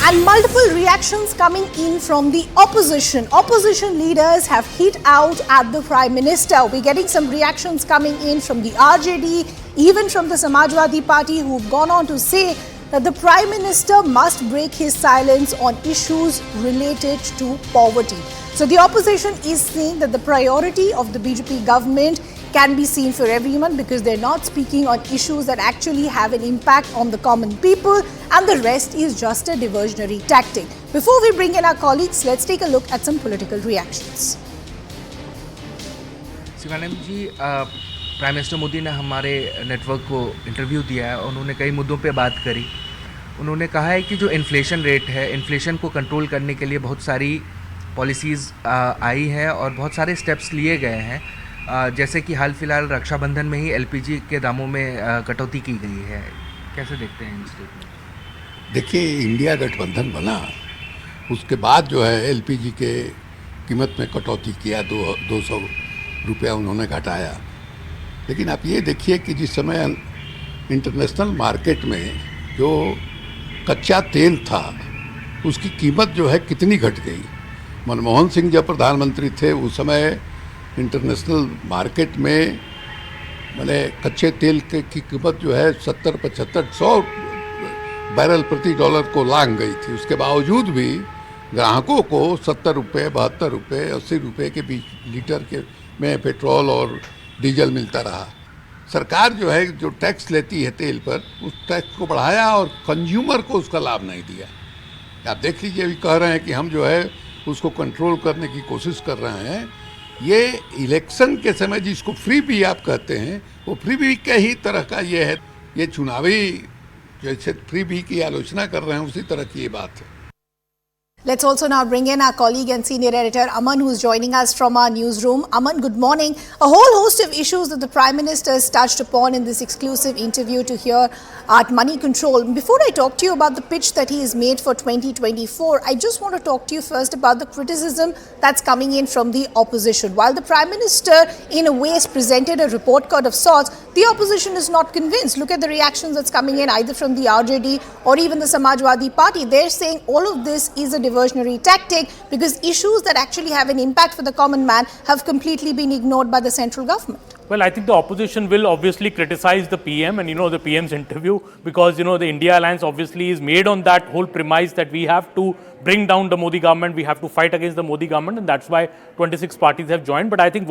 And multiple reactions coming in from the opposition. Opposition leaders have hit out at the Prime Minister. We're getting some reactions coming in from the RJD, even from the Samajwadi Party, who've gone on to say that the Prime Minister must break his silence on issues related to poverty. So the opposition is saying that the priority of the BJP government can be seen for everyone because they're not speaking on issues that actually have an impact on the common people, and the rest is just a diversionary tactic. Before we bring in our colleagues, let's take a look at some political reactions. Shivanand ji, prime minister Modi ने हमारे network को interview दिया है। उन्होंने कई मुद्दों पे बात करी। उन्होंने कहा है कि जो इन्फ्लेशन रेट है, इन्फ्लेशन को कंट्रोल करने के लिए बहुत सारी पॉलिसीज़ आई है और बहुत सारे स्टेप्स लिए गए हैं। जैसे कि हाल फिलहाल रक्षाबंधन में ही एलपीजी के दामों में कटौती की गई है। कैसे देखते हैं इन स्टेटमेंट? देखिए, इंडिया गठबंधन बना उसके बाद जो है एलपीजी के कीमत में कटौती किया, 200 रुपया उन्होंने घटाया। लेकिन आप ये देखिए कि जिस समय इंटरनेशनल मार्केट में जो कच्चा तेल था उसकी कीमत जो है कितनी घट गई। मनमोहन सिंह जब प्रधानमंत्री थे उस समय इंटरनेशनल मार्केट में मैंने कच्चे तेल की कीमत जो है 70, 75, 100 बैरल प्रति डॉलर को लांघ गई थी। उसके बावजूद भी ग्राहकों को 70 रुपये, 72 रुपये, 80 रुपये के बीच लीटर के में पेट्रोल और डीजल मिलता रहा। सरकार जो है जो टैक्स लेती है तेल पर, उस टैक्स को बढ़ाया और कंज्यूमर को उसका लाभ नहीं दिया। आप देख लीजिए, अभी कह रहे हैं कि हम जो है उसको कंट्रोल करने की कोशिश कर रहे हैं। ये इलेक्शन के समय जिसको फ्री बी आप कहते हैं, वो फ्री बी के ही तरह का ये है। ये चुनावी जैसे फ्री बी की आलोचना कर रहे हैं उसी तरह की ये बात है। Let's also now bring in our colleague and senior editor Aman, who's joining us from our newsroom. Aman, good morning. A whole host of issues that the Prime Minister has touched upon in this exclusive interview to hear at Money Control. Before I talk to you about the pitch that he has made for 2024, I just want to talk to you first about the criticism that's coming in from the opposition. While the Prime Minister, in a way, has presented a report card of sorts, the opposition is not convinced. Look at the reactions that's coming in either from the RJD or even the Samajwadi Party. They're saying all of this is a diversionary tactic because issues that actually have an impact for the common man have completely been ignored by the central government. Well, I think the opposition will obviously criticize the PM and, the PM's interview because, the India Alliance obviously is made on that whole premise that we have to bring down the Modi government, we have to fight against the Modi government, and that's why 26 parties have joined. But I think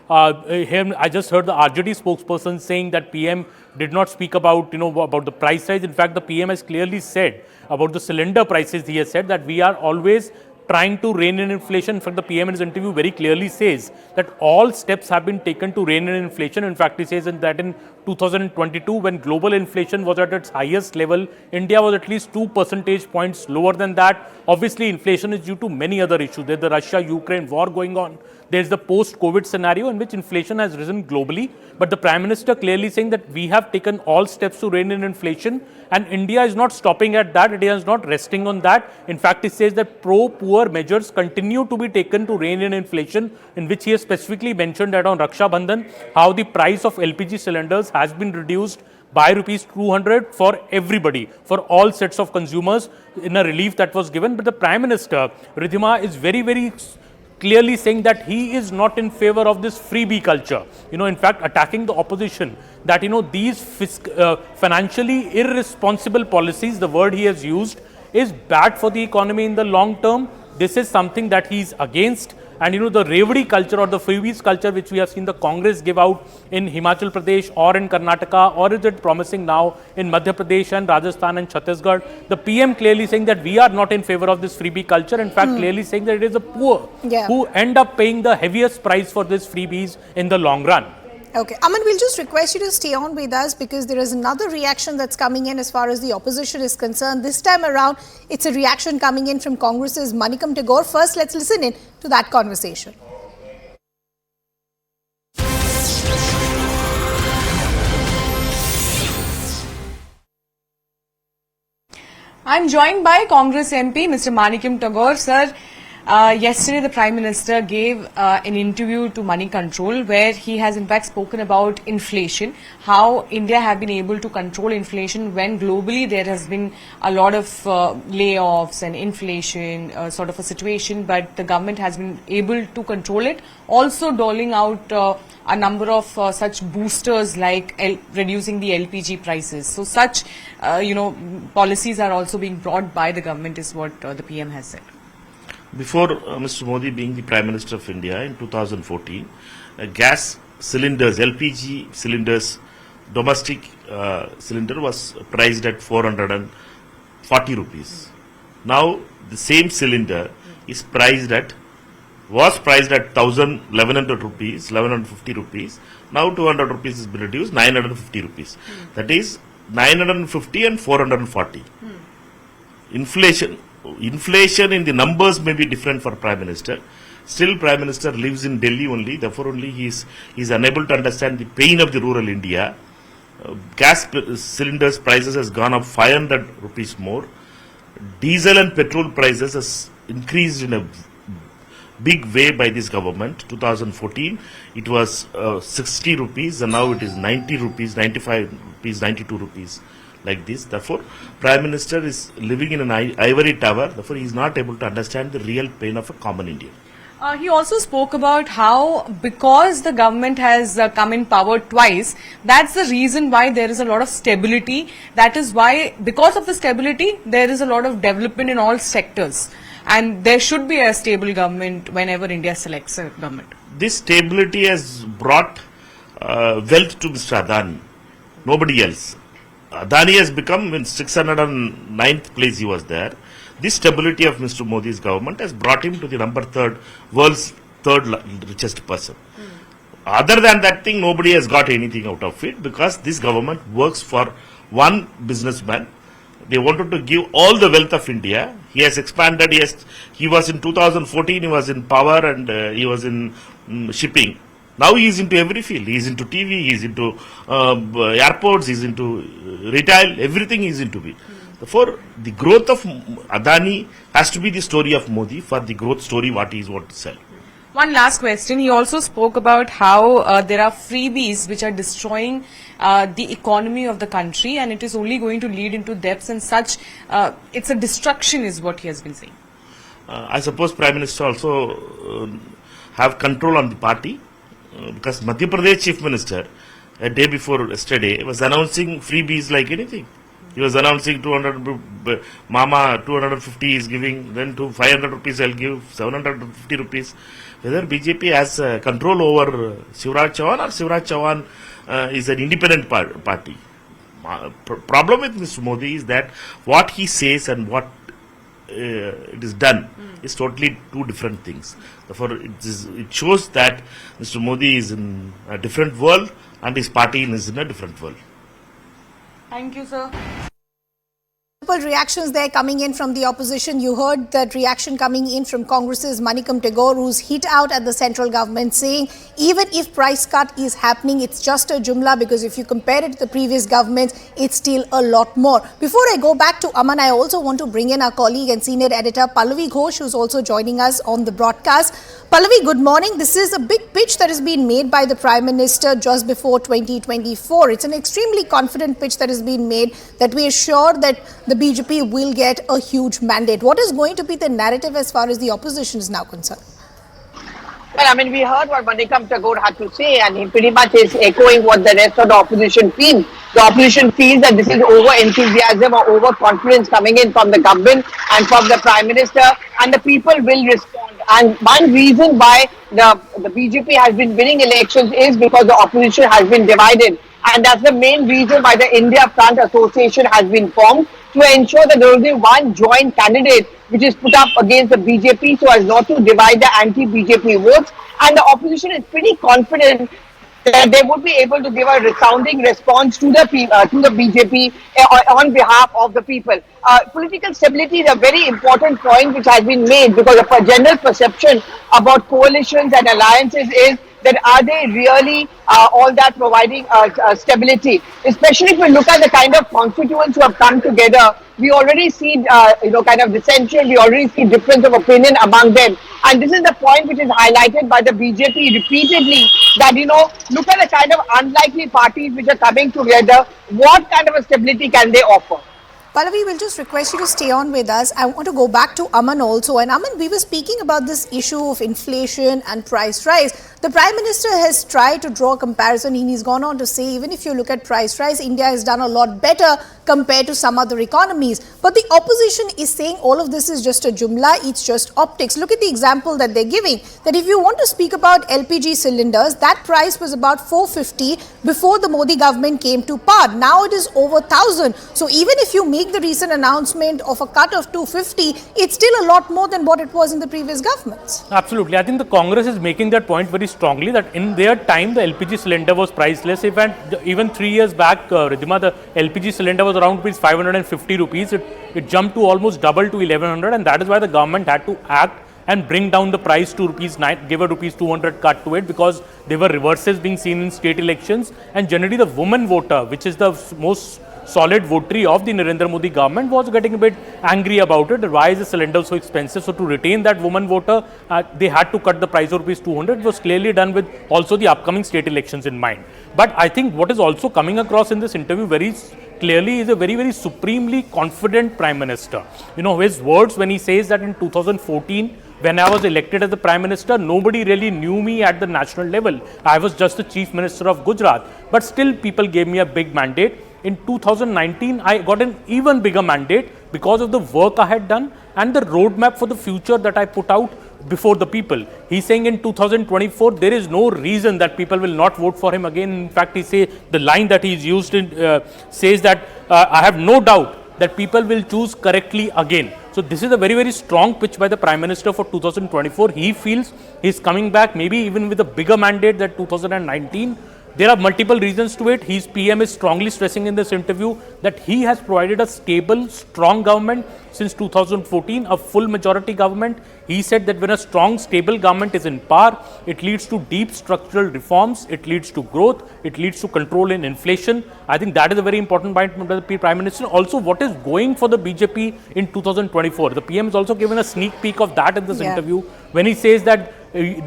I just heard the RJD spokesperson saying that PM did not speak about, about the price rise. In fact, the PM has clearly said about the cylinder prices. He has said that we are always trying to rein in inflation. In fact, the PM in his interview very clearly says that all steps have been taken to rein in inflation. In fact, he says that in 2022, when global inflation was at its highest level, India was at least 2 percentage points lower than that. Obviously, inflation is due to many other issues. There's the Russia-Ukraine war going on. There's the post-COVID scenario in which inflation has risen globally. But the Prime Minister clearly saying that we have taken all steps to rein in inflation, and India is not stopping at that. India is not resting on that. In fact, it says that pro-poor measures continue to be taken to rein in inflation, in which he has specifically mentioned that on Raksha Bandhan, how the price of LPG cylinders has been reduced by rupees 200 for everybody, for all sets of consumers, in a relief that was given. But the Prime Minister, Ridhima, is very, very clearly saying that he is not in favor of this freebie culture. In fact, attacking the opposition that, these financially irresponsible policies, the word he has used, is bad for the economy in the long term. This is something that he's against. And, the revdi culture or the freebies culture, which we have seen the Congress give out in Himachal Pradesh or in Karnataka, or is it promising now in Madhya Pradesh and Rajasthan and Chhattisgarh? The PM clearly saying that we are not in favor of this freebie culture. In fact, clearly saying that it is the poor who end up paying the heaviest price for this freebies in the long run. Okay, Aman, we'll just request you to stay on with us because there is another reaction that's coming in as far as the opposition is concerned. This time around, it's a reaction coming in from Congress's Manikam Tagore. First, let's listen in to that conversation. I'm joined by Congress MP, Mr. Manikam Tagore. Sir, Yesterday, the Prime Minister gave an interview to Money Control where he has in fact spoken about inflation, how India have been able to control inflation when globally there has been a lot of layoffs and inflation sort of a situation, but the government has been able to control it. Also doling out a number of such boosters like reducing the LPG prices. So such, policies are also being brought by the government is what the PM has said. Before Mr. Modi being the Prime Minister of India in 2014, gas cylinders, LPG cylinders, domestic cylinder was priced at 440 rupees. Now the same cylinder is was priced at 1100 rupees, 1150 rupees. Now 200 rupees has been reduced, 950 rupees. That is 950 and 440. Inflation in the numbers may be different for Prime Minister. Still, Prime Minister lives in Delhi only. Therefore, only he is unable to understand the pain of the rural India. Gas cylinders prices has gone up 500 rupees more. Diesel and petrol prices has increased in a big way by this government. 2014, it was 60 rupees and now it is 90 rupees, 95 rupees, 92 rupees. Like this. Therefore, Prime Minister is living in an ivory tower. Therefore, he is not able to understand the real pain of a common Indian. He also spoke about how because the government has come in power twice, that's the reason why there is a lot of stability. That is why, because of the stability, there is a lot of development in all sectors. And there should be a stable government whenever India selects a government. This stability has brought wealth to Mr. Adani. Nobody else. Adani has become in 609th place he was there. This stability of Mr. Modi's government has brought him to the world's third richest person. Other than that thing, nobody has got anything out of it because this government works for one businessman. They wanted to give all the wealth of India. He has expanded. He was in 2014, he was in power and he was in shipping. Now he is into every field. He is into TV, he is into airports, he is into retail, everything he is into it. Therefore, the growth of Adani has to be the story of Modi for the growth story what he is want to sell. One last question. He also spoke about how there are freebies which are destroying the economy of the country and it is only going to lead into debts and such. It's a destruction is what he has been saying. I suppose Prime Minister also have control on the party. Because Madhya Pradesh Chief Minister, a day before yesterday, was announcing freebies like anything. He was announcing 250 is giving, then to 500 rupees I'll give, 750 rupees. Whether BJP has control over Shivraj Chauhan or Shivraj Chauhan is an independent party. Problem with Mr. Modi is that what he says and what it is done is totally two different things. Therefore, it shows that Mr. Modi is in a different world and his party is in a different world. Thank you, sir. Multiple reactions there coming in from the opposition. You heard that reaction coming in from Congress's Manikam Tagore, who's hit out at the central government saying even if price cut is happening, it's just a jumla because if you compare it to the previous government, it's still a lot more. Before I go back to Aman, I also want to bring in our colleague and senior editor Pallavi Ghosh, who's also joining us on the broadcast. Pallavi, good morning. This is a big pitch that has been made by the Prime Minister just before 2024. It's an extremely confident pitch that has been made that we are sure that the BJP will get a huge mandate. What is going to be the narrative as far as the opposition is now concerned? Well, I mean, we heard what Manikam Tagore had to say, and he pretty much is echoing what the rest of the opposition feels. The opposition feels that this is over-enthusiasm or over-confidence coming in from the government and from the Prime Minister, and the people will respond. And one reason why the BJP has been winning elections is because the opposition has been divided. And that's the main reason why the India Front Association has been formed, to ensure that there will be one joint candidate which is put up against the BJP so as not to divide the anti-BJP votes. And the opposition is pretty confident that they would be able to give a resounding response to the BJP on behalf of the people. Political stability is a very important point which has been made because of a general perception about coalitions and alliances is that are they really all that providing stability? Especially if we look at the kind of constituents who have come together, we already see kind of dissension, we already see difference of opinion among them. And this is the point which is highlighted by the BJP repeatedly, that look at the kind of unlikely parties which are coming together. What kind of a stability can they offer? Pallavi, we'll just request you to stay on with us. I want to go back to Aman also. And Aman, we were speaking about this issue of inflation and price rise. The Prime Minister has tried to draw a comparison, and he's gone on to say, even if you look at price rise, India has done a lot better compared to some other economies. But the opposition is saying all of this is just a jumla, it's just optics. Look at the example that they're giving, that if you want to speak about LPG cylinders, that price was about 450 before the Modi government came to power. Now it is over 1,000. So even if you make the recent announcement of a cut of 250, it's still a lot more than what it was in the previous governments. Absolutely. I think the Congress is making that point very strongly, that in their time the LPG cylinder was priceless. Even 3 years back, Ridhima, the LPG cylinder was around 550 rupees. It jumped to almost double to 1100, and that is why the government had to act and bring down the price to rupees 9, give a rupees 200 cut to it, because there were reverses being seen in state elections, and generally the woman voter, which is the most solid votary of the Narendra Modi government, was getting a bit angry about it. Why is the cylinder so expensive? So to retain that woman voter, they had to cut the price of rupees 200. It was clearly done with also the upcoming state elections in mind. But I think what is also coming across in this interview very clearly is a very, very supremely confident Prime Minister. His words when he says that in 2014, when I was elected as the Prime Minister, nobody really knew me at the national level. I was just the Chief Minister of Gujarat. But still people gave me a big mandate. In 2019, I got an even bigger mandate because of the work I had done and the roadmap for the future that I put out before the people. He's saying in 2024, there is no reason that people will not vote for him again. In fact, the line that he's used says that I have no doubt that people will choose correctly again. So this is a very, very strong pitch by the Prime Minister for 2024. He feels he's coming back maybe even with a bigger mandate than 2019. There are multiple reasons to it. His PM is strongly stressing in this interview that he has provided a stable, strong government since 2014, a full majority government. He said that when a strong, stable government is in power, it leads to deep structural reforms, it leads to growth, it leads to control in inflation. I think that is a very important point by the Prime Minister. Also, what is going for the BJP in 2024? The PM has also given a sneak peek of that in this interview when he says that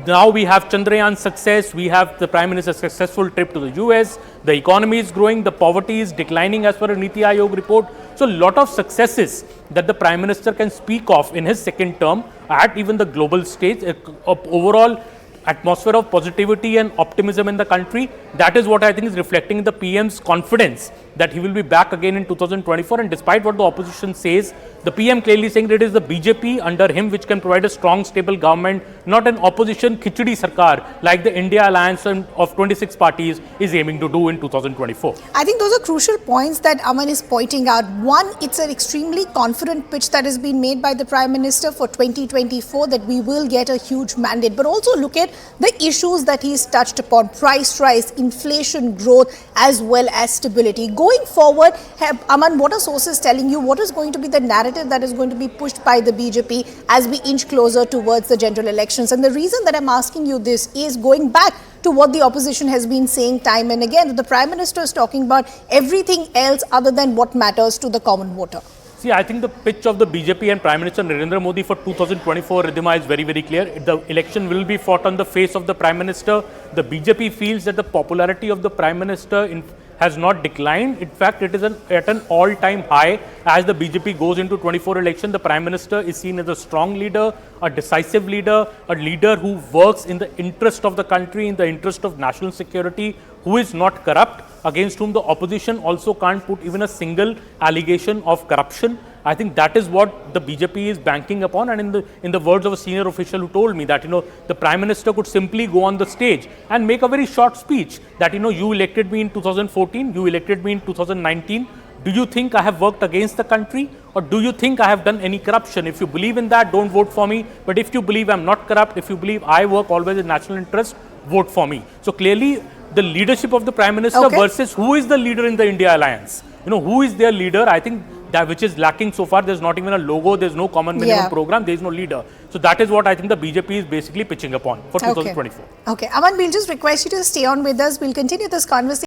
now we have Chandrayaan success, we have the Prime Minister's successful trip to the US, the economy is growing, the poverty is declining as per a Niti Aayog report. So a lot of successes that the Prime Minister can speak of in his second term at even the global stage, overall atmosphere of positivity and optimism in the country. That is what I think is reflecting in the PM's confidence that he will be back again in 2024. And despite what the opposition says, the PM clearly saying that it is the BJP under him which can provide a strong, stable government, not an opposition khichdi sarkar like the India alliance of 26 parties is aiming to do in 2024. I think those are crucial points that Aman is pointing out. One, it's an extremely confident pitch that has been made by the Prime Minister for 2024 that we will get a huge mandate. But also look at the issues that he's touched upon: price rise, inflation, growth, as well as stability. Going forward, Aman, what are sources telling you? What is going to be the narrative that is going to be pushed by the BJP as we inch closer towards the general elections? And the reason that I'm asking you this is going back to what the opposition has been saying time and again, that the Prime Minister is talking about everything else other than what matters to the common voter. See, I think the pitch of the BJP and Prime Minister Narendra Modi for 2024, Ridhima, is very, very clear. The election will be fought on the face of the Prime Minister. The BJP feels that the popularity of the Prime Minister has not declined. In fact, it is at an all-time high. As the BJP goes into 24 election, the Prime Minister is seen as a strong leader, a decisive leader, a leader who works in the interest of the country, in the interest of national security, who is not corrupt, against whom the opposition also can't put even a single allegation of corruption. I think that is what the BJP is banking upon, and in the words of a senior official who told me that the Prime Minister could simply go on the stage and make a very short speech that you elected me in 2014, you elected me in 2019. Do you think I have worked against the country, or do you think I have done any corruption? If you believe in that, don't vote for me. But if you believe I'm not corrupt, if you believe I work always in national interest, vote for me. So clearly, the leadership of the Prime Minister versus who is the leader in the India alliance. Who is their leader? I think that which is lacking so far. There's not even a logo, there's no common minimum Yeah. program, there's no leader. So that is what I think the BJP is basically pitching upon for Okay. 2024. Okay, Aman, we'll just request you to stay on with us. We'll continue this conversation.